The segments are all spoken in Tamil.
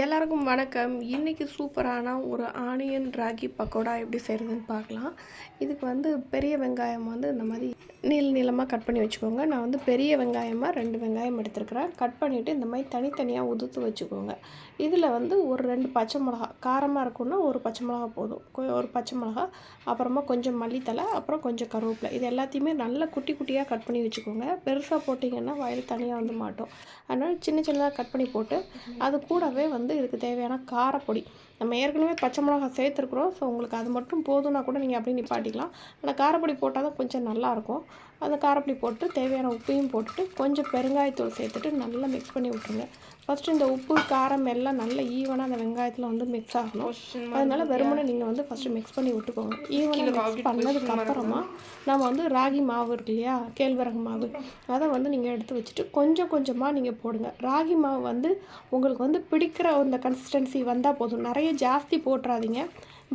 எல்லாருக்கும் வணக்கம். இன்றைக்கி சூப்பரான ஒரு ஆனியன் ராகி பக்கோடா எப்படி செய்கிறதுன்னு பார்க்கலாம். இதுக்கு வந்து பெரிய வெங்காயம் வந்து இந்த மாதிரி நீளமாக கட் பண்ணி வச்சுக்கோங்க. நான் வந்து பெரிய வெங்காயமாக 2 வெங்காயம் எடுத்துருக்கிறேன். கட் பண்ணிவிட்டு இந்த மாதிரி தனித்தனியாக உதுத்து வச்சுக்கோங்க. இதில் வந்து ஒரு 2 பச்சை மிளகா, காரமாக இருக்குன்னா ஒரு பச்சை மிளகா போதும். ஒரு பச்சை மிளகா, அப்புறமா கொஞ்சம் மல்லித்தலை, அப்புறம் கொஞ்சம் கருவேப்பிலை. இது எல்லாத்தையுமே நல்லா குட்டி குட்டியாக கட் பண்ணி வச்சுக்கோங்க. பெருசாக போட்டிங்கன்னா வாயில் தனியாக வந்து மாட்டோம். அதனால் சின்னதாக கட் பண்ணி போட்டு அது கூடவே வந்து இதுக்கு தேவையான காரப்பொடி. நம்ம ஏற்கனவே பச்சை மிளகா சேர்த்துருக்குறோம். ஸோ உங்களுக்கு அது மட்டும் போதும்னா கூட நீங்கள் அப்படியே நிப்பாட்டிக்கலாம். ஆனால் காரப்பொடி போட்டால் தான் கொஞ்சம் நல்லாயிருக்கும். அந்த காரப்பொடி போட்டு தேவையான உப்பையும் போட்டுட்டு கொஞ்சம் பெருங்காயத்தூள் சேர்த்துட்டு நல்லா மிக்ஸ் பண்ணி விட்ருங்க. ஃபஸ்ட்டு இந்த உப்பு காரம் எல்லாம் நல்லா ஈவனாக அந்த வெங்காயத்தில் வந்து மிக்ஸ் ஆகணும். அதனால் வெறுமனே நீங்கள் வந்து ஃபஸ்ட்டு மிக்ஸ் பண்ணி விட்டுக்கோங்க. ஈவனாக மிக்ஸ் பண்ணதுக்கப்புறமா நம்ம வந்து ராகி மாவு இருக்கு இல்லையா, கேழ்வரகு மாவு, அதை வந்து நீங்கள் எடுத்து வச்சுட்டு கொஞ்சம் கொஞ்சமாக நீங்கள் போடுங்க. ராகி மாவு வந்து உங்களுக்கு வந்து பிடிக்கிற அந்த கன்சிஸ்டன்சி வந்தால் போதும். நிறைய ஜாஸ்தி போட்டுறாதீங்க.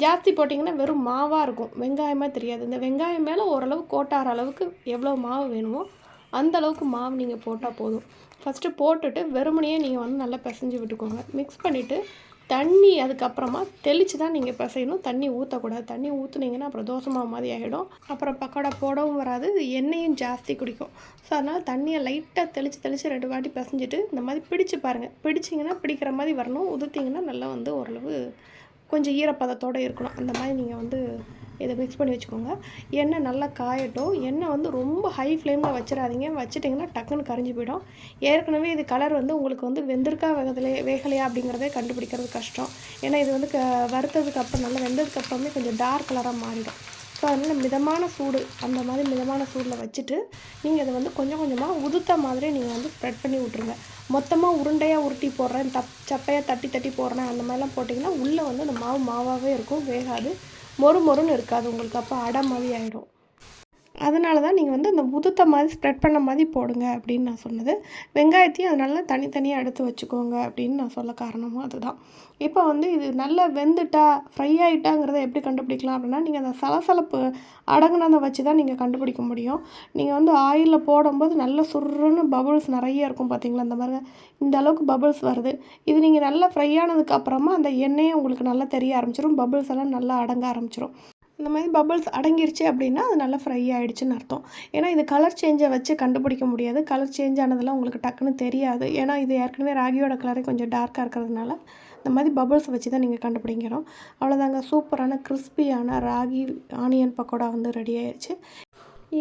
ஜாஸ்தி போட்டிங்கன்னா வெறும் மாவாக இருக்கும், வெங்காயமாக தெரியாது. இந்த வெங்காயம் மேலே ஓரளவு கோட்டார அளவுக்கு எவ்வளோ மாவு வேணுமோ அந்த அளவுக்கு மாவு நீங்கள் போட்டால் போதும். ஃபஸ்ட்டு போட்டுட்டு வெறுமனையே நீங்கள் வந்து நல்லா பிசைஞ்சு விட்டுக்கோங்க. மிக்ஸ் பண்ணிவிட்டு தண்ணி அதுக்கப்புறமா தெளித்து தான் நீங்கள் பிசையணும். தண்ணி ஊற்றக்கூடாது. தண்ணி ஊற்றுனீங்கன்னா அப்புறம் தோசை மாவு மாதிரி ஆகிடும். அப்புறம் பக்கோடா போடவும் வராது, எண்ணெயும் ஜாஸ்தி குடிக்கும். ஸோ அதனால் தண்ணியை லைட்டாக தெளித்து 2 வாட்டி பிசைஞ்சிட்டு இந்த மாதிரி பிடிச்சு பாருங்கள். பிடிச்சிங்கன்னா பிடிக்கிற மாதிரி வரணும். உதுத்திங்கன்னா நல்லா வந்து ஓரளவு கொஞ்சம் ஈரப்பதத்தோடு இருக்கணும். அந்த மாதிரி நீங்கள் வந்து இதை மிக்ஸ் பண்ணி வச்சுக்கோங்க. எண்ணெய் நல்லா காயட்டும். எண்ணெய் வந்து ரொம்ப ஹை ஃப்ளேமில் வச்சிடாதீங்க. வச்சுட்டிங்கன்னா டக்குன்னு கரிஞ்சு போயிடும். ஏற்கனவே இது கலர் வந்து உங்களுக்கு வந்து வெந்திருக்கா வேகலையா அப்படிங்கிறதே கண்டுபிடிக்கிறது கஷ்டம். ஏன்னா இது வந்து வறுத்ததுக்கு அப்புறம் நல்லா வெந்ததுக்கப்புறமே கொஞ்சம் டார்க் கலராக மாறிடும். ஸோ அதனால் மிதமான சூடு, அந்த மாதிரி மிதமான சூடில் வச்சுட்டு நீங்கள் இதை வந்து கொஞ்சம் கொஞ்சமாக உதுத்த மாதிரி நீங்கள் வந்து ஸ்ப்ரெட் பண்ணி விட்ருங்க. மொத்தமாக உருண்டையாக உருட்டி போடுறேன், சப்பையாக தட்டி போடுறேன் அந்த மாதிரிலாம் போட்டிங்கன்னா உள்ளே வந்து அந்த மாவு மாவாகவே இருக்கும், வேகாது, மொறுன்னு இருக்காது. உங்களுக்கு அப்போ அடை மாதிரி ஆகிடும். அதனால தான் நீங்கள் வந்து அந்த உதுத்த மாதிரி ஸ்ப்ரெட் பண்ண மாதிரி போடுங்க அப்படின்னு நான் சொன்னது. வெங்காயத்தையும் அதனால தனித்தனியாக எடுத்து வச்சுக்கோங்க அப்படின்னு நான் சொல்ல காரணமும் அதுதான். இப்போ வந்து இது நல்லா வெந்துட்டா ஃப்ரை ஆகிட்டாங்கிறத எப்படி கண்டுபிடிக்கலாம் அப்படின்னா, நீங்கள் அந்த சலசலப்பு அடங்குனதை வச்சு தான் நீங்கள் கண்டுபிடிக்க முடியும். நீங்கள் வந்து ஆயிலில் போடும்போது நல்ல சுருன்னு பபுள்ஸ் நிறைய இருக்கும் பார்த்தீங்களா, அந்த மாதிரி இந்த அளவுக்கு பபுள்ஸ் வருது. இது நீங்கள் நல்லா ஃப்ரை ஆனதுக்கப்புறமா அந்த எண்ணெயை உங்களுக்கு நல்லா தெரிய ஆரம்பிச்சிடும். பபுள்ஸ் எல்லாம் நல்லா அடங்க ஆரம்பிச்சிடும். இந்த மாதிரி பபுள்ஸ் அடங்கிருச்சு அப்படின்னா அது நல்லா ஃப்ரை ஆகிடுச்சின்னு அர்த்தம். ஏன்னா இது கலர் சேஞ்சை வச்சு கண்டுபிடிக்க முடியாது. கலர் சேஞ்ச் ஆனதெல்லாம் உங்களுக்கு டக்குன்னு தெரியாது. ஏன்னா இது ஏற்கனவே ராகியோட கலரே கொஞ்சம் டார்க்காக இருக்கிறதுனால இந்த மாதிரி பபுள்ஸ் வச்சு தான் நீங்கள் கண்டுபிடிக்கணும். அவ்வளோதாங்க, சூப்பரான கிறிஸ்பியான ராகி ஆனியன் பக்கோடா வந்து ரெடி ஆயிடுச்சு.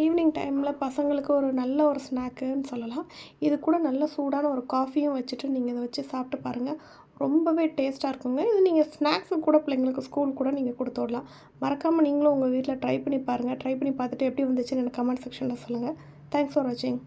ஈவினிங் டைமில் பசங்களுக்கு ஒரு நல்ல ஒரு ஸ்நாக்குன்னு சொல்லலாம். இது கூட நல்ல சூடான ஒரு காஃபியும் வச்சுட்டு நீங்கள் இதை வச்சு சாப்பிட்டு பாருங்கள். ரொம்பவே டேஸ்ட்டாக இருக்குங்க. இது நீங்கள் ஸ்நாக்ஸுக்கு கூட பிள்ளைங்களுக்கு ஸ்கூல் கூட நீங்கள் கொடுத்து விடலாம். மறக்காமல் நீங்களும் உங்கள் வீட்டில் ட்ரை பண்ணி பாருங்கள். ட்ரை பண்ணி பார்த்துட்டு எப்படி வந்துச்சுன்னு எனக்கு கமெண்ட் செக்ஷனில் சொல்லுங்கள். தேங்க்ஸ் ஃபார் வாட்சிங்.